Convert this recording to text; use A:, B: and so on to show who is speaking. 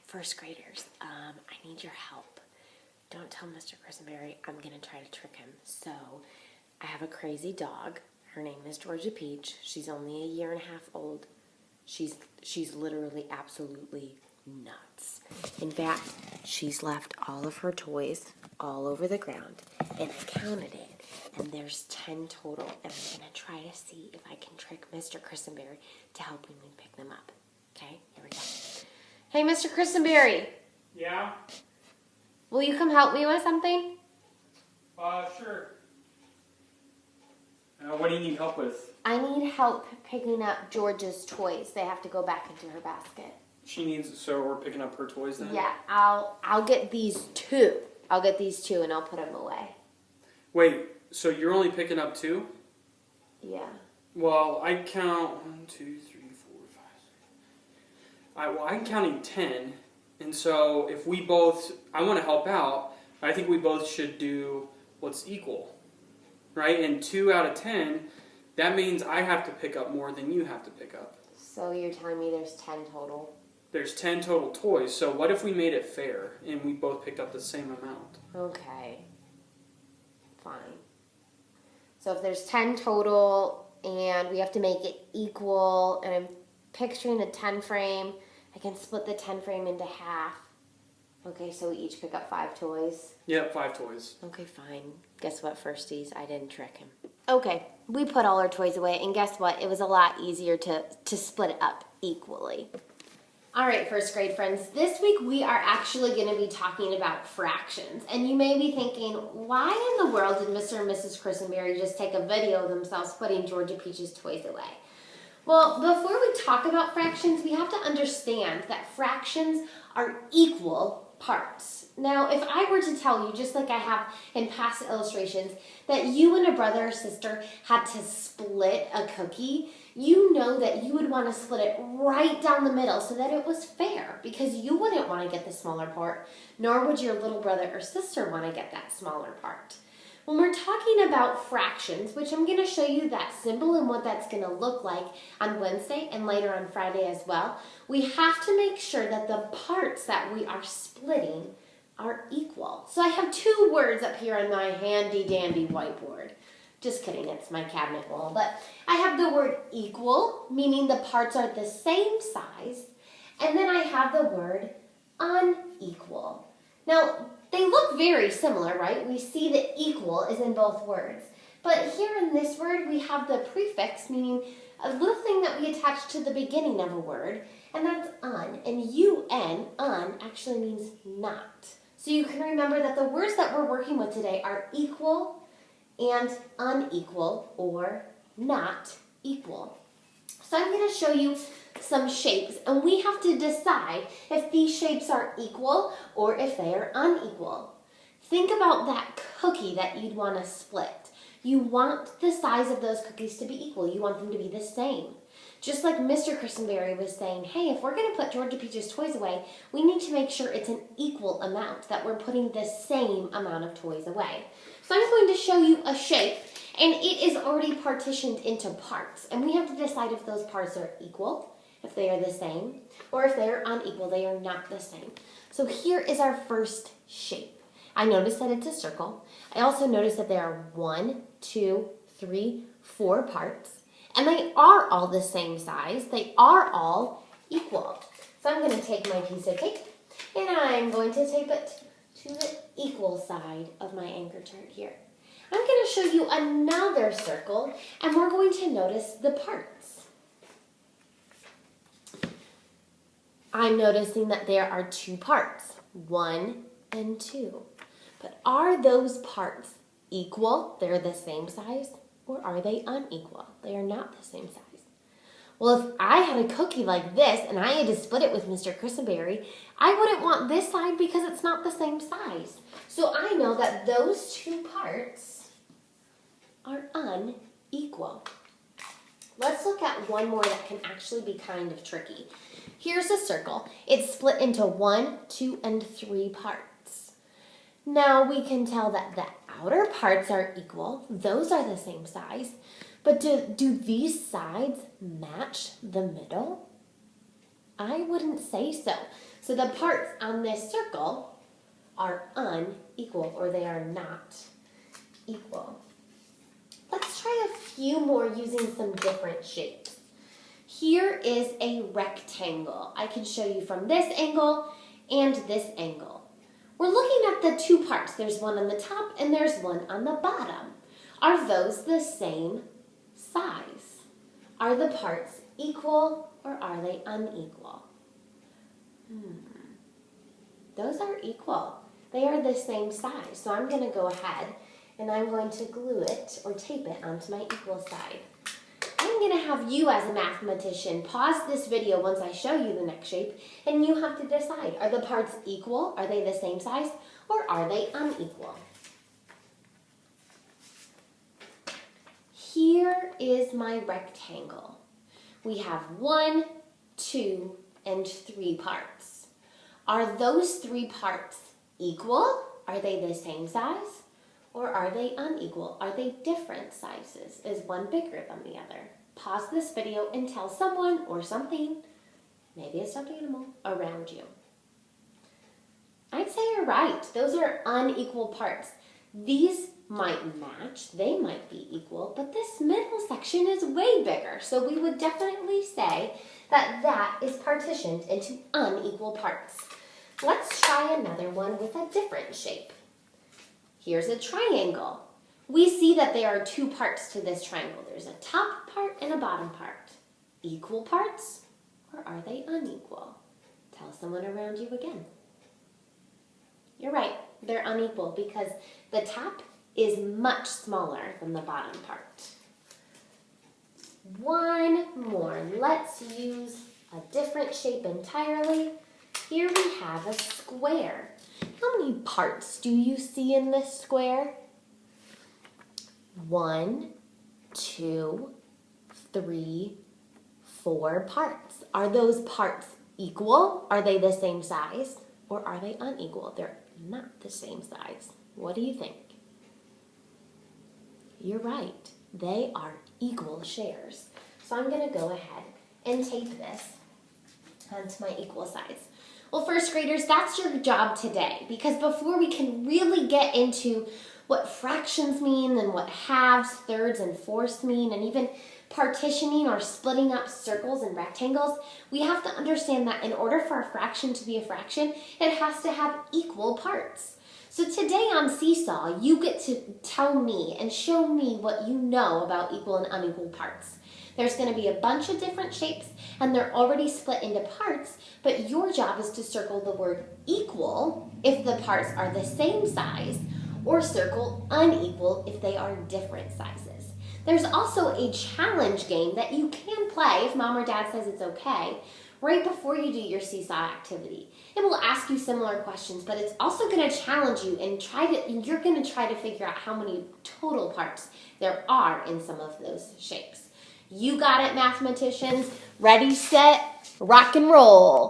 A: First graders, I need your help. Don't tell Mr. Christenberry I'm going to try to trick him. So, I have a crazy dog. Her name is Georgia Peach. She's only 1.5 years old. She's literally absolutely nuts. In fact, she's left all of her toys all over the ground, and I counted it, and there's 10 total, and I'm going to try to see if I can trick Mr. Christenberry to help me pick them up. Okay, here we go. Hey, Mr. Christenberry.
B: Yeah?
A: Will you come help me with something?
B: Sure. What do you need help with?
A: I need help picking up Georgia's toys. They have to go back into her basket.
B: So we're picking up her toys then?
A: Yeah, I'll get these two. I'll get these two and I'll put them away.
B: Wait, so you're only picking up 2?
A: Yeah.
B: Well, I count 1, 2, 3, 4, 5, 6. I'm counting 10, and so if we both, I want to help out, I think we both should do what's equal, right? And 2 out of 10, that means I have to pick up more than you have to pick up.
A: So you're telling me there's 10 total?
B: There's 10 total toys, so what if we made it fair and we both picked up the same amount?
A: Okay. Fine. So if there's 10 total and we have to make it equal, and I'm picturing a 10 frame, I can split the 10 frame into half. Okay, so we each pick up 5 toys.
B: Yep, 5 toys.
A: Okay, fine. Guess what, firsties? I didn't trick him. Okay, we put all our toys away, and guess what? It was a lot easier to split it up equally. All right, first grade friends, this week we are actually going to be talking about fractions. And you may be thinking, why in the world did Mr. and Mrs. Christenberry just take a video of themselves putting Georgia Peach's toys away? Well, before we talk about fractions, we have to understand that fractions are equal parts. Now, if I were to tell you, just like I have in past illustrations, that you and a brother or sister had to split a cookie, you know that you would want to split it right down the middle so that it was fair, because you wouldn't want to get the smaller part, nor would your little brother or sister want to get that smaller part. When we're talking about fractions, which I'm going to show you that symbol and what that's going to look like on Wednesday and later on Friday as well, we have to make sure that the parts that we are splitting are equal. So I have 2 words up here on my handy-dandy whiteboard. Just kidding, it's my cabinet wall. But I have the word equal, meaning the parts are the same size. And then I have the word unequal. Now, they look very similar, right? We see that equal is in both words. But here in this word, we have the prefix, meaning a little thing that we attach to the beginning of a word, and that's un. And un, actually means not. So you can remember that the words that we're working with today are equal and unequal, or not equal. So I'm going to show you some shapes, and we have to decide if these shapes are equal or if they are unequal. Think about that cookie that you'd want to split. You want the size of those cookies to be equal. You want them to be the same. Just like Mr. Christenberry was saying, hey, if we're going to put Georgia Peach's toys away, we need to make sure it's an equal amount, that we're putting the same amount of toys away. So I'm going to show you a shape, and it is already partitioned into parts. And we have to decide if those parts are equal, if they are the same, or if they are unequal, they are not the same. So here is our first shape. I notice that it's a circle. I also notice that there are 1, 2, 3, 4 parts. And they are all the same size. They are all equal. So I'm going to take my piece of tape, and I'm going to tape it to the equal side of my anchor chart here. I'm going to show you another circle, and we're going to notice the parts. I'm noticing that there are 2 parts, 1 and 2. But are those parts equal? They're the same size? Or are they unequal? They are not the same size. Well, if I had a cookie like this and I had to split it with Mr. Christenberry, I wouldn't want this side because it's not the same size. So I know that those 2 parts are unequal. Let's look at one more that can actually be kind of tricky. Here's a circle. It's split into 1, 2, and 3 parts. Now we can tell that the outer parts are equal. Those are the same size. But do these sides match the middle? I wouldn't say so. So the parts on this circle are unequal, or they are not equal. Let's try a few more using some different shapes. Here is a rectangle. I can show you from this angle and this angle. We're looking at the two parts. There's one on the top and there's one on the bottom. Are those the same size? Are the parts equal or are they unequal? Those are equal. They are the same size. So I'm going to go ahead and I'm going to glue it or tape it onto my equal side. I'm going to have you as a mathematician pause this video once I show you the next shape, and you have to decide, are the parts equal, are they the same size, or are they unequal? Here is my rectangle. We have 1, 2, and 3 parts. Are those 3 parts equal? Are they the same size? Or are they unequal? Are they different sizes? Is one bigger than the other? Pause this video and tell someone or something, maybe a stuffed animal, around you. I'd say you're right. Those are unequal parts. These might match, they might be equal, but this middle section is way bigger. So we would definitely say that that is partitioned into unequal parts. Let's try another one with a different shape. Here's a triangle. We see that there are 2 parts to this triangle. There's a top part and a bottom part. Equal parts, or are they unequal? Tell someone around you again. You're right, they're unequal because the top is much smaller than the bottom part. One more. Let's use a different shape entirely. Here we have a square. How many parts do you see in this square? 1, 2, 3, 4 parts. Are those parts equal? Are they the same size? Or are they unequal? They're not the same size. What do you think? You're right. They are equal shares. So I'm going to go ahead and tape this onto my equal sides. Well, first graders, that's your job today, because before we can really get into what fractions mean and what halves, thirds, and fourths mean, and even partitioning or splitting up circles and rectangles, we have to understand that in order for a fraction to be a fraction, it has to have equal parts. So today on Seesaw, you get to tell me and show me what you know about equal and unequal parts. There's going to be a bunch of different shapes, and they're already split into parts, but your job is to circle the word equal if the parts are the same size, or circle unequal if they are different sizes. There's also a challenge game that you can play if mom or dad says it's okay, right before you do your Seesaw activity. It will ask you similar questions, but it's also going to challenge you and you're going to try to figure out how many total parts there are in some of those shapes. You got it, mathematicians. Ready, set, rock and roll.